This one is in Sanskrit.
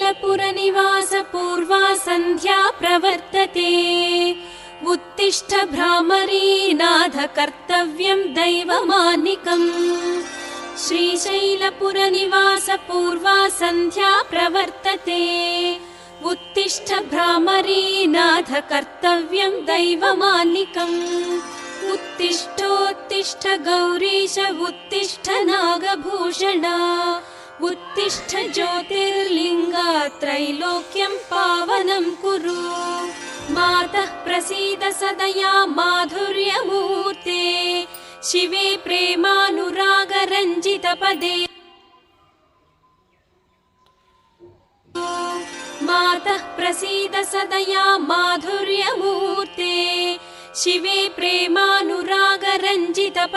श्रीशैलपुरनिवास पूर्वा सन्ध्या प्रवर्तते उत्तिष्ठ भ्रामरी नाथ कर्तव्यं दैवमानिकम् श्रीशैलपुरनिवास पूर्वा सन्ध्या प्रवर्तते उत्तिष्ठ भ्रामरी नाथ कर्तव्यं दैवमानिकम् उत्तिष्ठोत्तिष्ठ गौरीश उत्तिष्ठ नागभूषण उत्तिष्ठ ज्योतिर्लिङ्गा त्रैलोक्यं पावनं कुरु मातः प्रसीद सदया माधुर्यमूर्ते शिवे प्रेमानुरागरञ्जितपदे मातः प्रसीद सदया माधुर्यमूर्ते शिवे प्रेमानुरागरञ्जितपदे